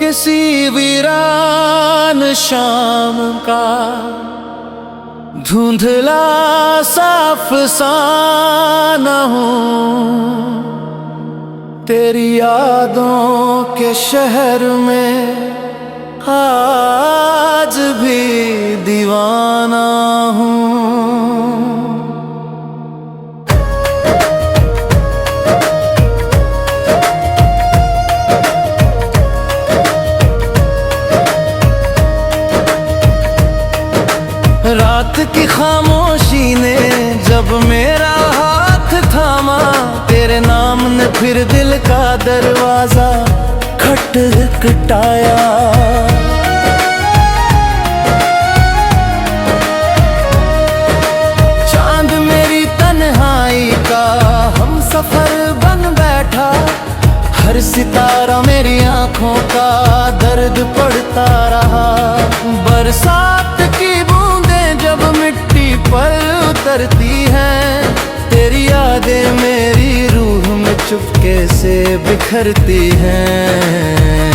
किसी वीरान शाम का धुंधला सा अफसाना हूँ, तेरी यादों के शहर में आज भी दीवाना हूँ। रात की खामोशी ने जब मेरा हाथ थामा, तेरे नाम ने फिर दिल का दरवाजा खटखटाया। चांद मेरी तन्हाई का हम सफर बन बैठा, हर सितारा मेरी आंखों का दर्द पड़ता रहा। बरसात की बूंदें जब मिट्टी पर उतरती हैं, तेरी यादें मेरी रूह में चुपके से बिखरती हैं।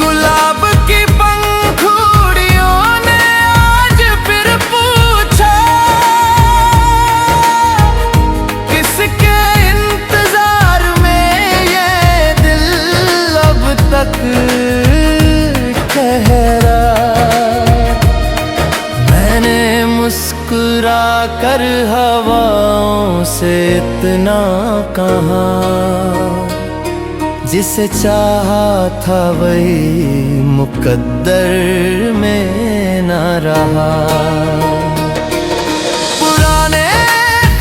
गुलाब की पंखुड़ियों ने आज फिर पूछा, किसके इंतजार में ये दिल अब तक ठहरा। मैंने मुस्कुरा कर हवाओं से इतना कहा, जिसे चाहा था वही मुकद्दर में न रहा। पुराने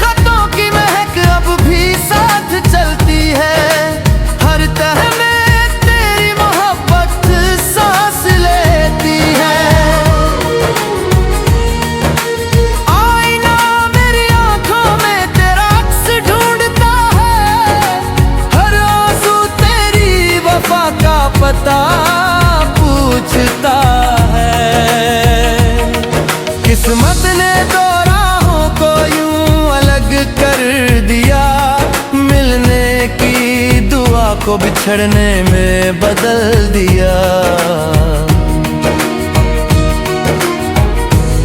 खतों की महक अब भी साथ चलती है, हर तह में तेरी मोहब्बत सांस लेती है। आईना मेरी आंखों में तेरा अक्स ढूंढता है, हर आंसू तेरी वफा का पता पूछता है। किस्मत ने दो राहों को यूं अलग कर दिया, मिलने की दुआ को बिछड़ने में बदल दिया।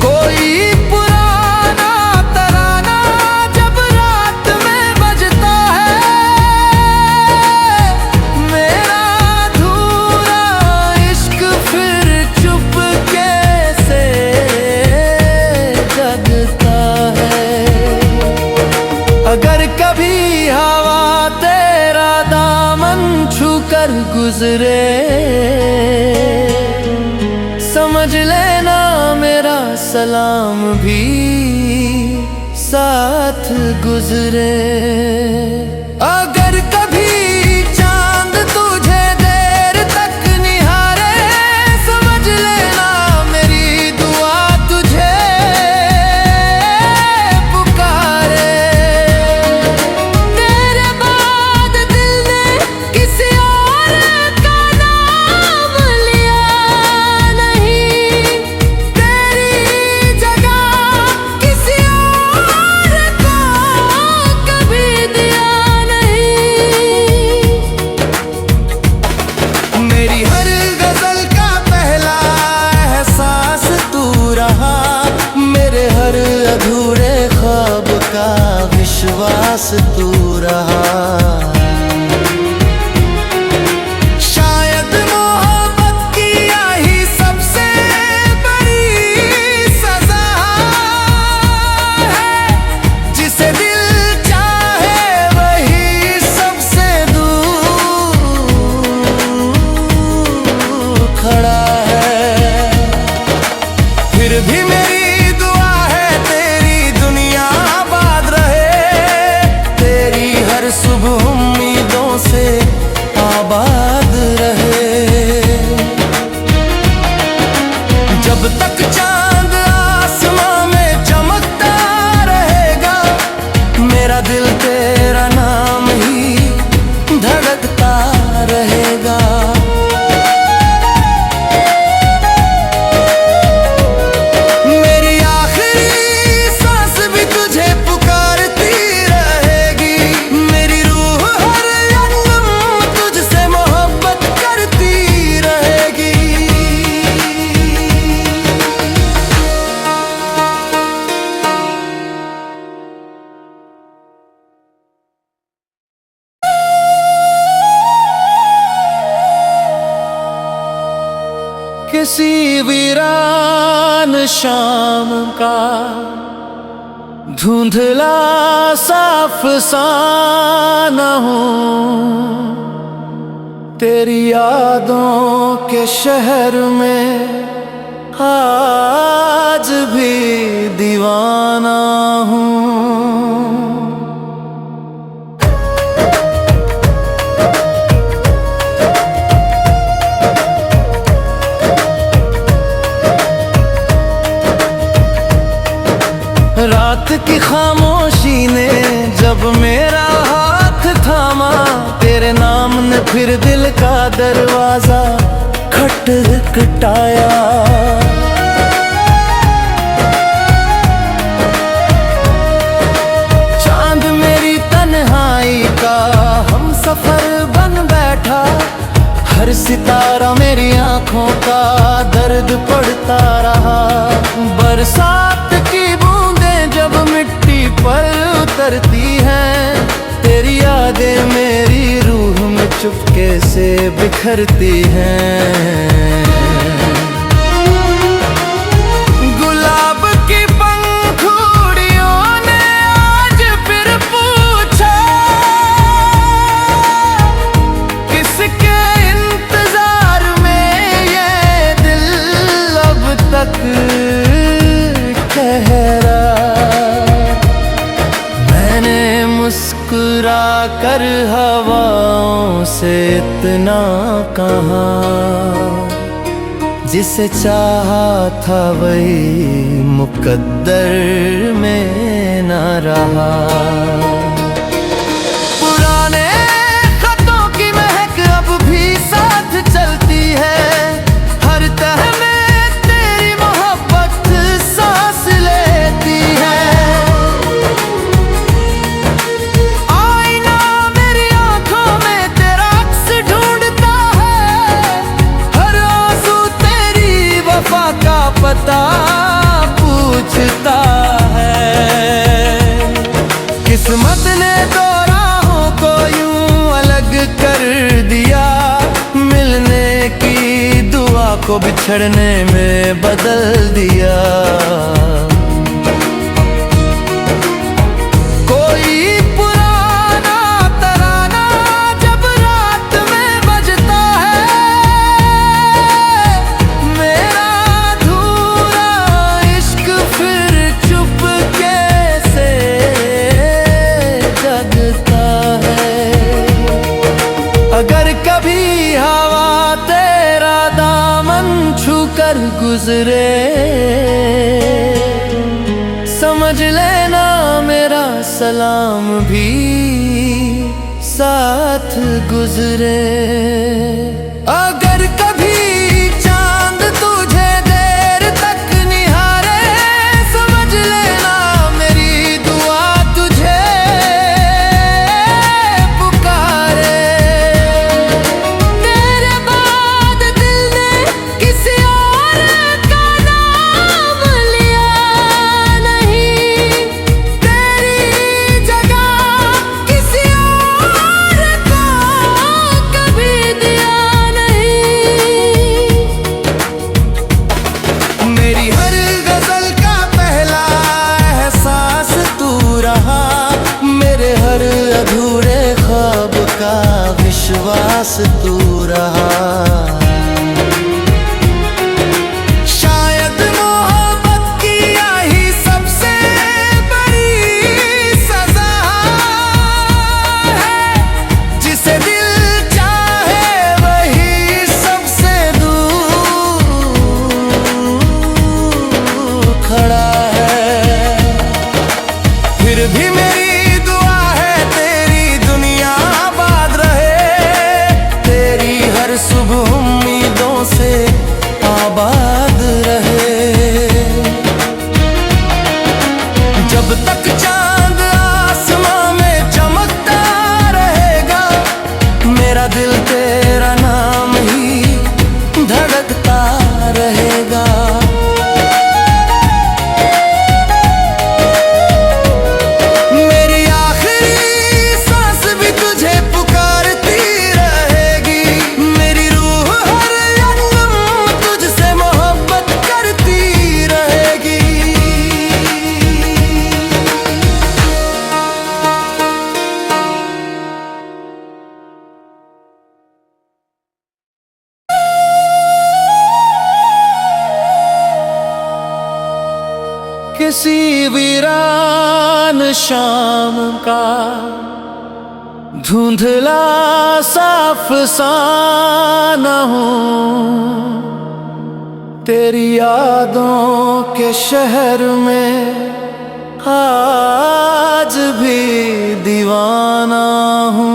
कोई पुराना तराना जब रात में बजता है, मेरा अधूरा इश्क फिर चुपके से जगता है। अगर कभी हवा तेरा दामन छूकर गुजरे, समझ लेना मेरा सलाम भी साथ गुजरे। अगर कभी चांद तुझे देर तक निहारे, समझ लेना मेरी दुआ तुझे पुकारे। तेरे बाद दिल ने किसी और का नाम लिया नहीं, तेरी जगह किसी और को कभी दिया नहीं। मेरी हर गजल का पहला एहसास तू रहा, मेरे हर अधूरे ख्वाब का विश्वास तू रहा। शायद मोहब्बत की यही सबसे बड़ी सजा है, जिसे दिल चाहे वही सबसे दूर खड़ा है। फिर भी मेरी दुआ है तेरी दुनिया आबाद रहे, तेरी हर सुबह सी वीरान शाम का धुंधला साफ साना हूँ, तेरी यादों के शहर में आज भी दीवाना हूँ। रात की खामोशी ने जब मेरा हाथ थामा, तेरे नाम ने फिर दिल का दरवाजा खटखटाया। चांद मेरी तन्हाई का हम सफर बन बैठा, हर सितारा मेरी आंखों का दर्द पड़ता रहा। बरसात की बूंदें जब मिट्टी पर उतरती हैं, तेरी यादें मेरी रूह में चुपके से बिखरती हैं। गुलाब की पंखुड़ियों ने आज फिर पूछा, किसके इंतजार में ये दिल अब तक ठहरा। मैंने मुस्कुरा कर हवाओं से इतना कहा, जिसे चाहा था वही मुकद्दर में न रहा। पुराने खतों की महक अब भी साथ चलती है, हर तह में तेरी मोहब्बत सांस लेती है। आईना मेरी आंखों में तेरा अक्स ढूंढता है, हर आंसू तेरी वफा का पता पूछता है। किस्मत ने दो राहों को यूं अलग कर दिया, मिलने की दुआ को बिछड़ने में बदल दिया। कोई पुराना तराना जब रात में बजता है, मेरा अधूरा इश्क फिर चुपके से जगता है। अगर कभी हवा तेरा दामन छू कर गुजरे, समझ लेना मेरा सलाम भी साथ गुजरे। अगर कभी चांद तुझे देर तक निहारे, समझ लेना मेरी दुआ तुझे पुकारे। तेरे बाद दिल ने किसी और का नाम लिया नहीं, तेरी जगह किसी और को कभी दिया नहीं। मेरी हर गजल का पहला एहसास तू रहा, मेरे हर अधूरे ख्वाब का विश्वास तू रहा। शायद मोहब्बत की यही सबसे बड़ी सजा है, जिसे दिल चाहे वही सबसे दूर खड़ा है। फिर भी मेरी दुआ है तेरी दुनिया आबाद रहे, तेरी हर सुबह उम्मीदों से आबाद रहे। जब तक चांद आसमां में चमकता रहेगा, मेरा दिल तेरा नाम ही धड़कता रहेगा। मेरी आखिरी सांस भी तुझे पुकारती रहेगी, मेरी रूह हर लम्हा तुझसे किसी वीरान शाम का धुंधला सा अफसाना हूँ, तेरी यादों के शहर में आज भी दीवाना हूँ।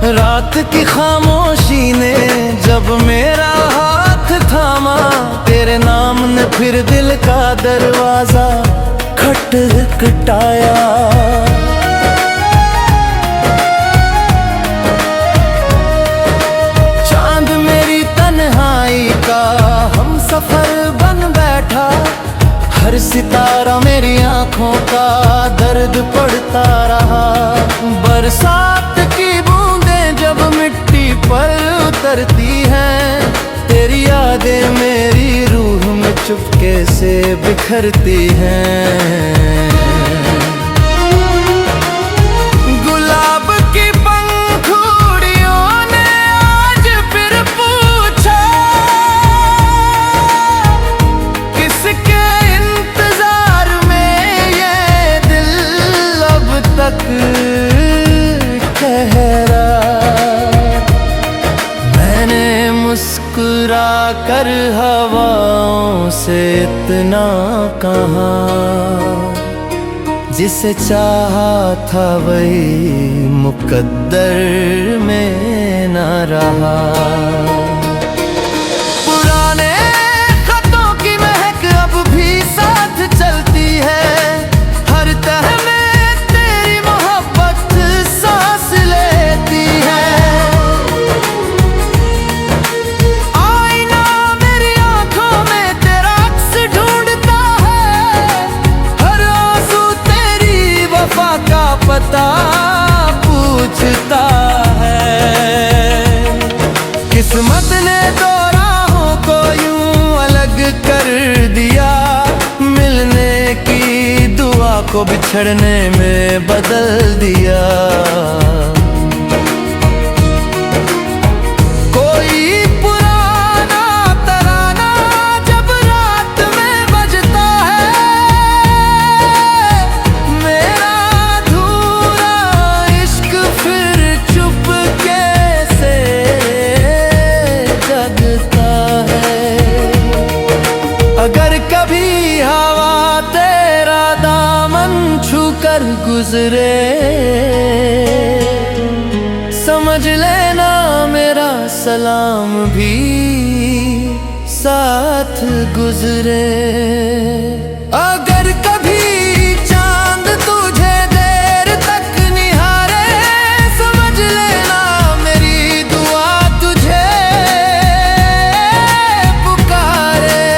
रात की खामोशी ने जब मेरा हाथ थामा, तेरे नाम ने फिर दिल का दरवाजा खटखटाया। चांद मेरी तन्हाई का हम सफर बन बैठा, हर सितारा मेरी आंखों का दर्द पड़ता रहा। बरसात की बूंदें जब मिट्टी पर उतरती हैं, तेरी यादें मेरी रूह में चुपके से बिखरती हैं। गुलाब की पंखुड़ियों ने आज फिर पूछा, किसके इंतजार में ये दिल अब तक ठहरा। मैंने मुस्कुरा कर हवाओं से इतना कहा, जिसे चाहा था वही मुकद्दर में न रहा। पुराने खतों की महक अब भी साथ चलती है, हर तह में तेरी मोहब्बत सांस लेती है। आईना मेरी आंखों में तेरा अक्स ढूंढता है, हर आंसू तेरी वफा का पता पूछता है। किस्मत ने दो राहों को यूं अलग कर दिया, मिलने की दुआ को बिछड़ने में बदल दिया। कोई पुराना तराना जब रात में बजता है, मेरा अधूरा इश्क फिर चुपके से जगता है। अगर कभी हवा तेरा दामन छूकर गुजरे, समझ लेना मेरा सलाम भी साथ गुजरे। अगर कभी चांद तुझे देर तक निहारे, समझ लेना मेरी दुआ तुझे पुकारे।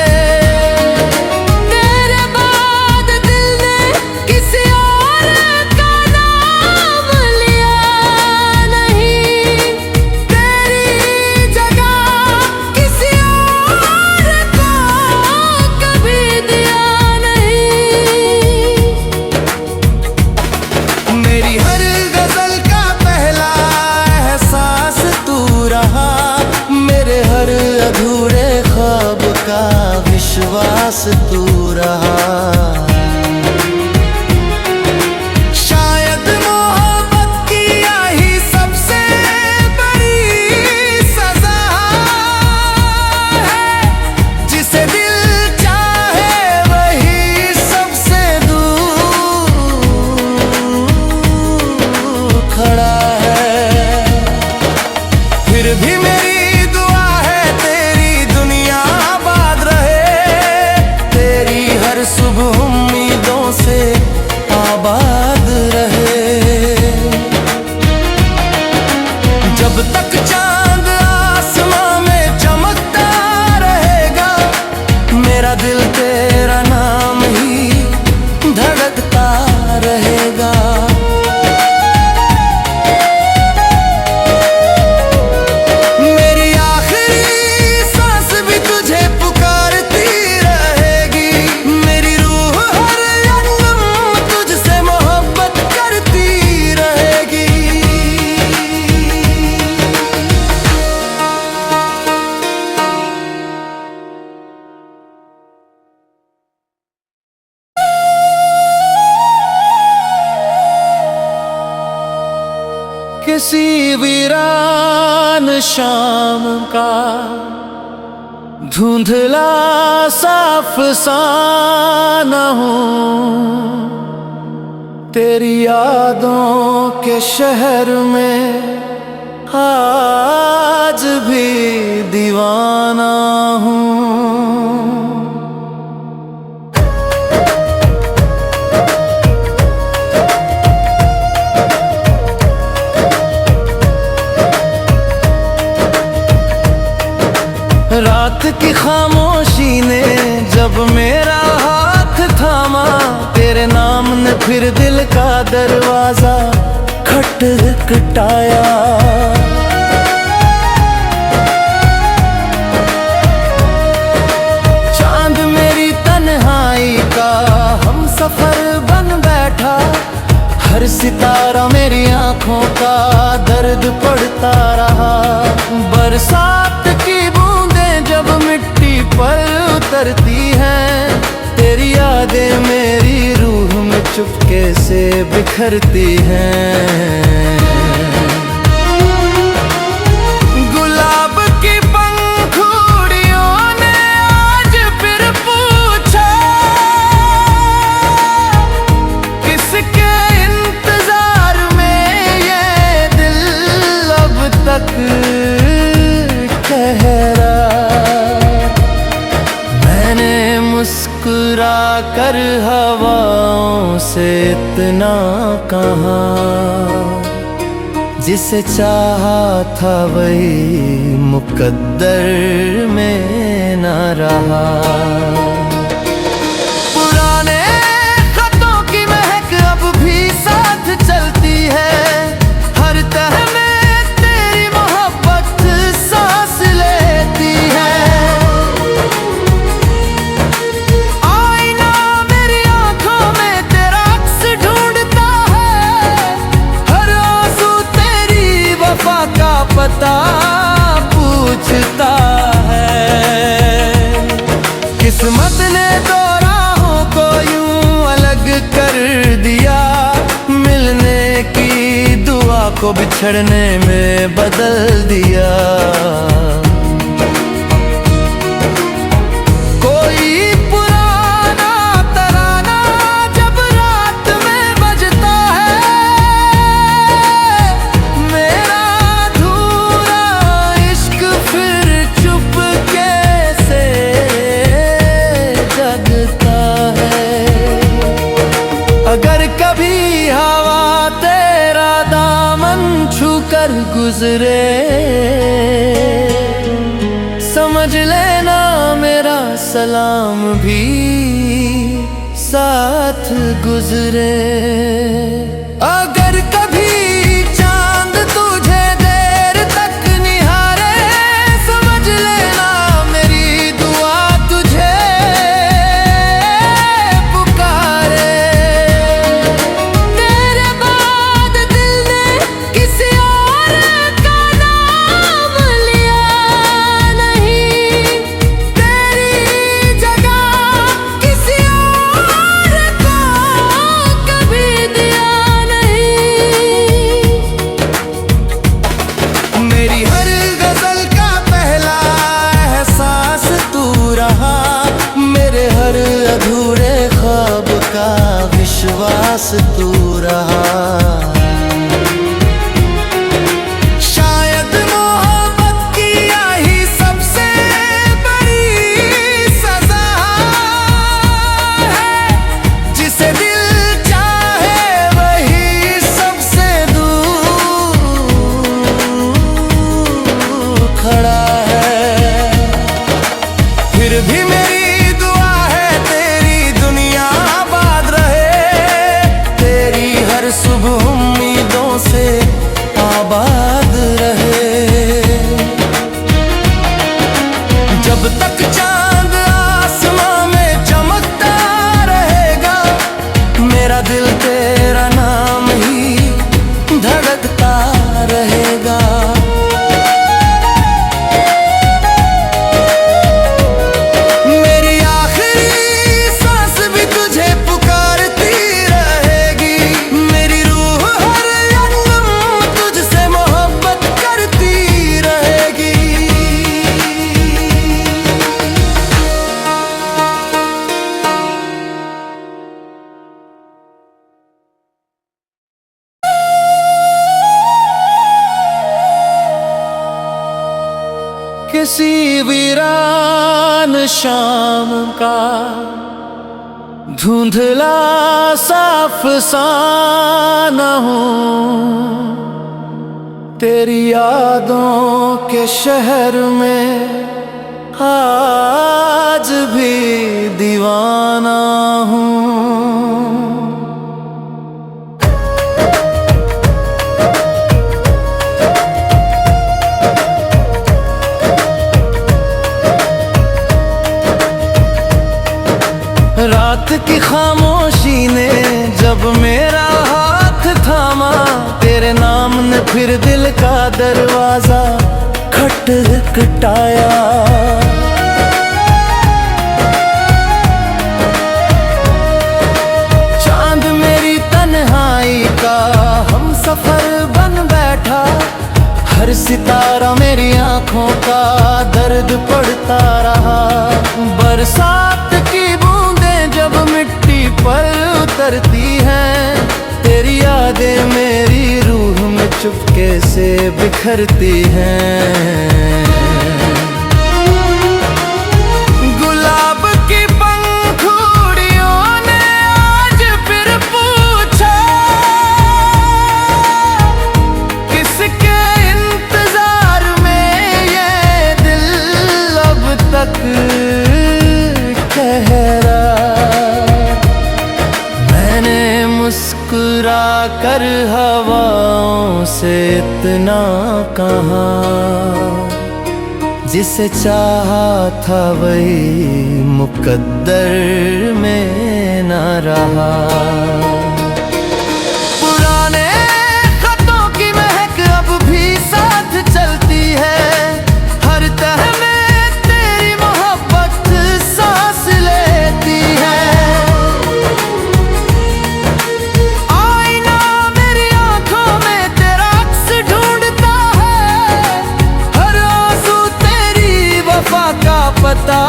तेरे बाद दिल ने किसी और का नाम लिया नहीं, तेरी जगह किसी और को कभी दिया नहीं। मेरी हर गजल का पहला एहसास तू रहा, मेरे हर अधूरे ख्वाब का विश्वास तू रहा। शायद मोहब्बत की यही सबसे बड़ी सजा है, जिसे दिल चाहे वही सबसे दूर खड़ा है। फिर भी मेरी दुआ है तेरी दुनिया आबाद रहे, तेरी हर सुबह किसी वीरान शाम का धुंधला साफ साना हूँ, तेरी यादों के शहर में आज भी दीवाना हूँ। रात की खामोशी ने जब मेरा हाथ थामा, तेरे नाम ने फिर दिल का दरवाजा खटखटाया। चांद मेरी तन्हाई का हम सफर बन बैठा, हर सितारा मेरी आंखों का दर्द पड़ता रहा। बरसात की बूंदें जब मिट्टी पर उतरती हैं, तेरी यादें मेरी रूह में चुपके से बिखरती हैं। गुलाब की पंखुड़ियों ने आज फिर पूछा, किसके इंतजार में ये दिल अब तक ठहरा। मैंने मुस्कुरा कर हवाओं से इतना कहा, जिसे चाहा था वही मुकद्दर में न रहा। पुराने खतों की महक अब भी साथ चलती है, हर तह में तेरी मोहब्बत सांस लेती है। आईना मेरी आंखों में तेरा अक्स ढूंढता है, हर आंसू तेरी वफा का पता पूछता है। किस्मत ने दो राहों को यूं अलग कर दिया, मिलने की दुआ को बिछड़ने में बदल दिया। कोई पुराना तराना जब रात में बजता है, मेरा अधूरा इश्क फिर चुपके से जगता है। अगर कभी हवा तेरा दामन छूकर गुजरे, समझ लेना मेरा सलाम भी साथ गुजरे। अगर कभी चांद तुझे देर तक निहारे, समझ लेना मेरी दुआ तुझे पुकारे। तेरे बाद दिल ने किसी और का नाम लिया नहीं, तेरी जगह किसी और को कभी दिया नहीं। मेरी हर गजल का पहला एहसास तू रहा, मेरे हर अधूरे ख्वाब का विश्वास तू रहा। शायद मोहब्बत की यही सबसे बड़ी सजा है, जिसे दिल चाहे वही सबसे दूर खड़ा है। फिर भी मेरी दुआ है तेरी दुनिया आबाद रहे, तेरी हर सुबह उम्मीदों से आबाद रहे। जब तक चांद आसमां में चमकता रहेगा, मेरा दिल तेरा नाम ही धड़कता रहेगा। मेरी आखिरी सांस भी तुझे पुकारती रहेगी, मेरी रूह हर यंगम तुझसे किसी वीरान शाम का धुंधला सा अफसाना हूँ, तेरी यादों के शहर में आज भी दीवाना हूँ। रात की खामोशी ने जब मेरा हाथ थामा, तेरे नाम ने फिर दिल का दरवाजा खटखटाया। चांद मेरी तन्हाई का हम सफर बन बैठा, हर सितारा मेरी आंखों का दर्द पड़ता रहा। बरसात की बूंदें जब मिट्टी पर उतरती हैं, तेरी यादें मेरी रूह में चुपके से बिखरती हैं। गुलाब की पंखुड़ियों ने आज फिर पूछा, किसके इंतजार में ये दिल अब तक ठहरा। मैंने मुस्कुरा कर हवाओं से इतना कहा, जिसे चाहा था वही मुकद्दर में न रहा। पुराने खतों की महक अब भी साथ चलती है, हर तह में तेरी मोहब्बत सांस लेती है। आईना मेरी आंखों में तेरा अक्स ढूंढता है, हर आंसू तेरी वफा का पता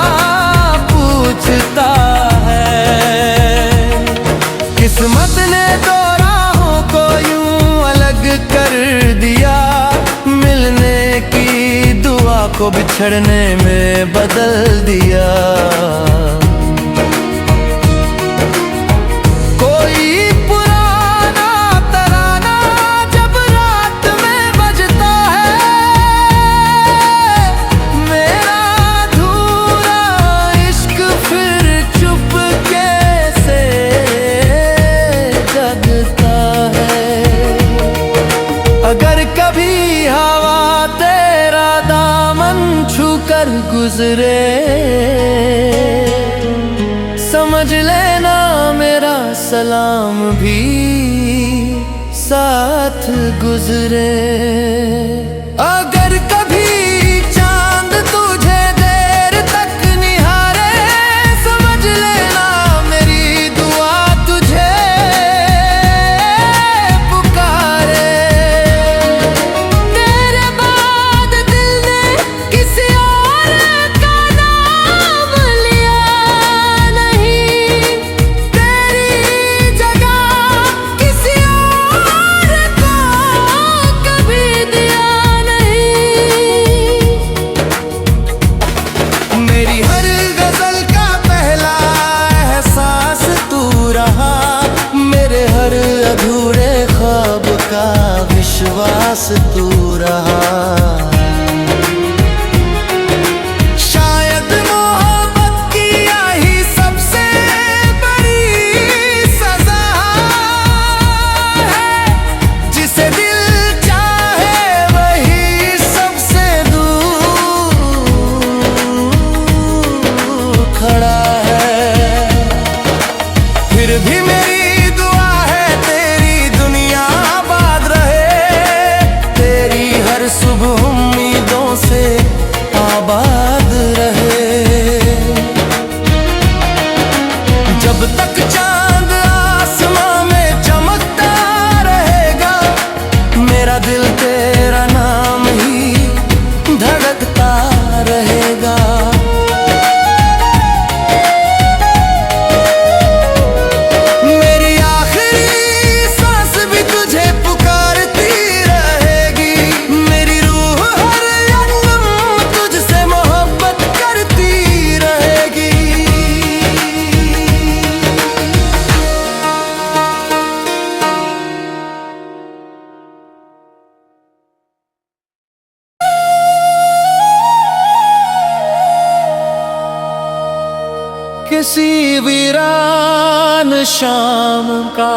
पूछता है। किस्मत ने दो राहों को यूं अलग कर दिया, मिलने की दुआ को बिछड़ने में बदल दिया। कोई पुराना तराना जब रात में बजता है, मेरा अधूरा इश्क फिर चुपके से जगता है। अगर कभी हवा तेरा दामन छू कर गुजरे, समझ लेना मेरा सलाम भी साथ गुजरे। अगर कभी चांद तुझे देर तक निहारे, समझ लेना मेरी दुआ तुझे पुकारे। तेरे बाद दिल ने किसी और का नाम लिया नहीं, तेरी जगह किसी और को कभी दिया नहीं। मेरी हर गजल का पहला एहसास तू रहा, मेरे हर अधूरे ख्वाब का विश्वास तू रहा। शायद मोहब्बत की यही सबसे बड़ी सजा है, जिसे दिल चाहे वही सबसे दूर खड़ा है। फिर भी मेरी दुआ है तेरी दुनिया आबाद रहे, तेरी हर सुबह उम्मीदों से आबाद रहे। जब तक चांद आसमां में चमकता रहेगा, मेरा दिल तेरा नाम ही धड़कता रहेगा। मेरी आखिरी सांस भी तुझे पुकारती रहेगी, मेरी रूह हर यंगम तुझसे किसी वीरान शाम का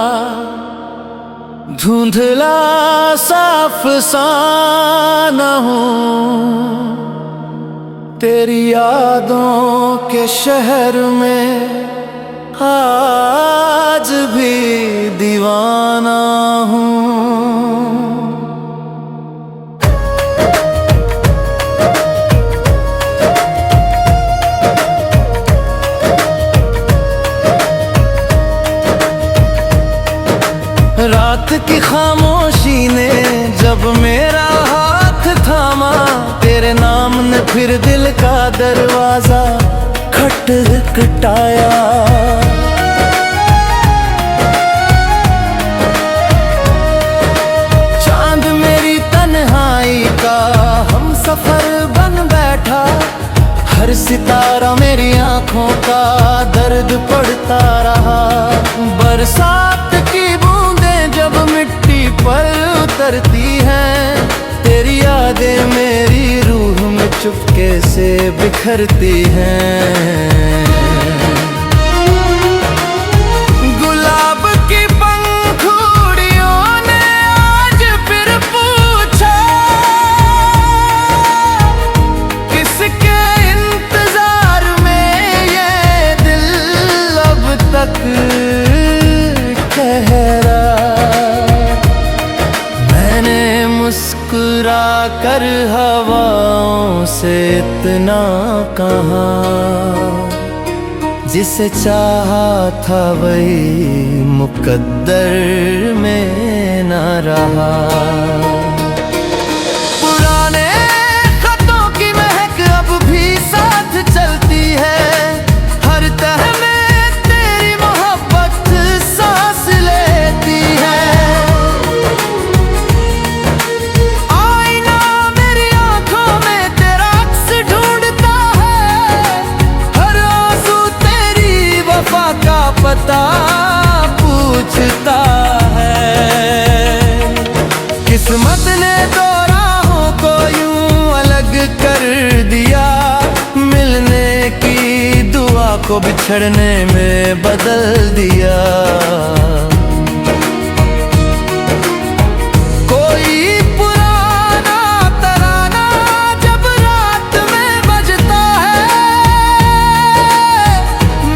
धुंधला सा अफसाना हूँ, तेरी यादों के शहर में आज भी दीवाना हूँ। रात की खामोशी ने जब मेरा हाथ थामा, तेरे नाम ने फिर दिल का दरवाजा खटखटाया। चांद मेरी तन्हाई का हम सफर बन बैठा, हर सितारा मेरी आंखों का दर्द पड़ता रहा। बरसात की बूंदें जब मिट्टी पर उतरती हैं, तेरी यादें मेरी रूह में चुपके से बिखरती हैं। गुलाब की पंखुड़ियों ने आज फिर पूछा, किसके इंतजार में ये दिल अब तक ठहरा। मैंने मुस्कुरा कर हवाओं से इतना कहा, जिसे चाहा था वही मुकद्दर में न रहा। पुराने खतों की महक अब भी साथ चलती है, हर तह में तेरी मोहब्बत सांस लेती है। आईना मेरी आंखों में तेरा अक्स ढूंढता है, हर आंसू तेरी वफा का पता पूछता है। किस्मत ने दो राहों को यूं अलग कर दिया, मिलने की दुआ को बिछड़ने में बदल दिया। कोई पुराना तराना जब रात में बजता है,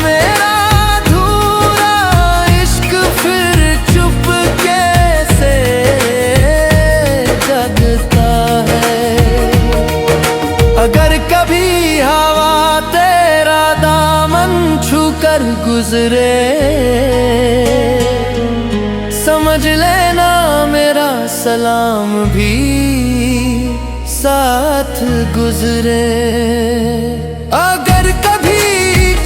मेरा अधूरा इश्क फिर चुपके से जगता है। अगर कभी हवा तेरा दामन छूकर गुजरे, समझ लेना मेरा सलाम भी साथ गुजरे। अगर कभी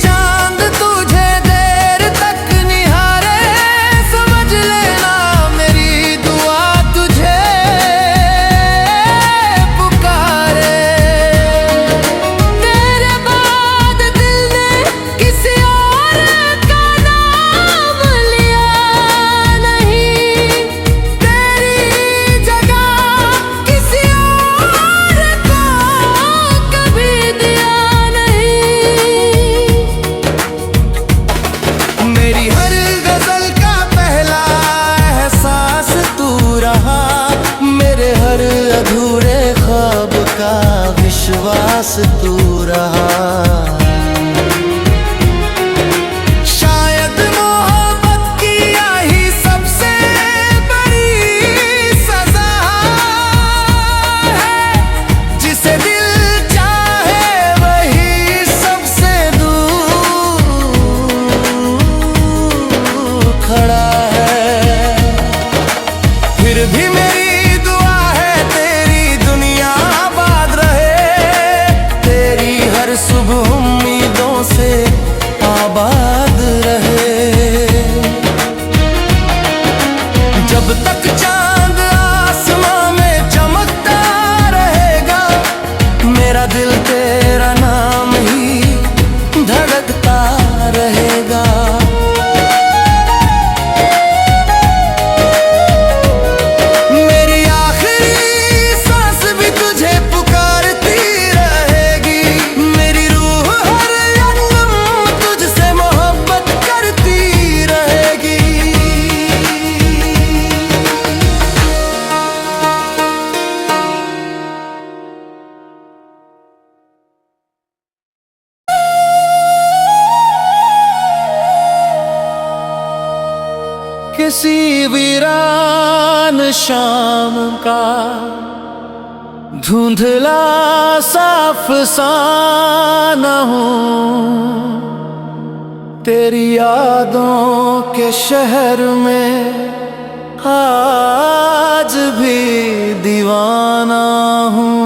चांद तुझे देर तक निहारे, समझ लेना मेरी दुआ तुझे पुकारे। तेरे बाद दिल ने किसी और का नाम लिया नहीं, तेरी जगह किसी और को कभी दिया नहीं। मेरी हर गजल का पहला एहसास तू रहा, मेरे हर अधूरे ख्वाब का विश्वास तू रहा। शायद मोहब्बत की यही सबसे बड़ी सजा है, जिसे दिल चाहे वही सबसे दूर खड़ा है। फिर भी मेरी दुआ है तेरी दुनिया आबाद रहे, तेरी हर सुबह किसी वीरान शाम का धुंधला साफ साना हूँ, तेरी यादों के शहर में आज भी दीवाना हूँ।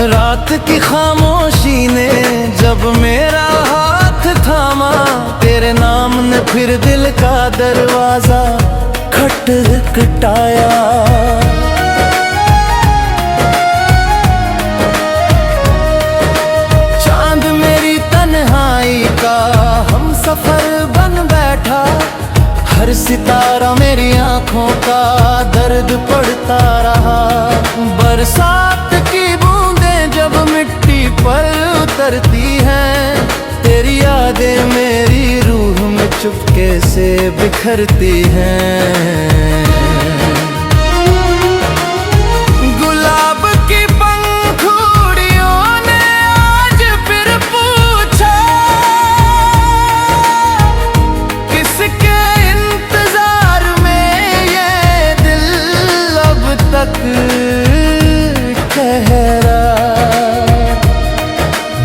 रात की खामोशी ने जब मेरा हाथ थामा, तेरे नाम ने फिर दिल का दरवाजा खटखटाया। चांद मेरी तन्हाई का हम सफर बन बैठा, हर सितारा मेरी आंखों का दर्द पड़ता रहा। बरसात की बूंदें जब मिट्टी पर उतरती हैं, तेरी यादें मेरी रूह में चुपके से बिखरती हैं। गुलाब की पंखुड़ियों ने आज फिर पूछा, किसके इंतजार में ये दिल अब तक ठहरा।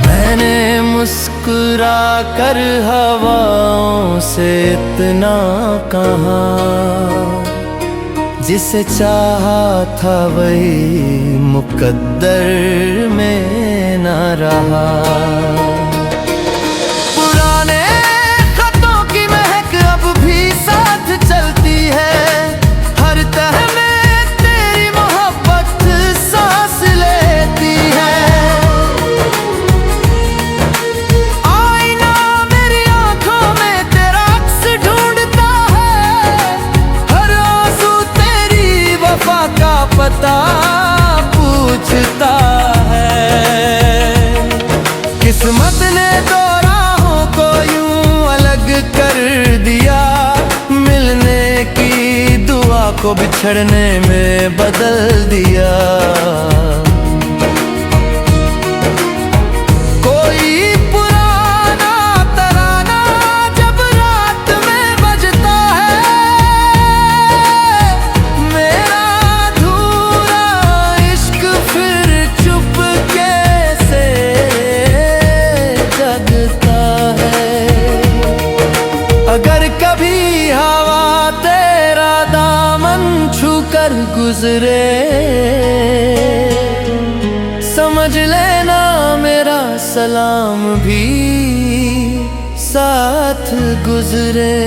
मैंने मुस्कुरा कर हवाओं से इतना कहा, जिसे चाहा था वही मुकद्दर में न रहा। पुराने खतों की महक अब भी साथ चलती है, हर तह में तेरी मोहब्बत सांस लेती है। आईना मेरी आंखों में तेरा अक्स ढूंढता है, हर आंसू तेरी वफा का पता पूछता है। किस्मत ने दो राहों को यूं अलग कर दिया, मिलने की दुआ को बिछड़ने में बदल दिया। कोई पुराना तराना जब रात में बजता है, मेरा अधूरा इश्क फिर चुपके से जगता है। अगर कभी हवा तेरा दामन छूकर गुजरे, समझ लेना मेरा सलाम भी साथ गुजरे।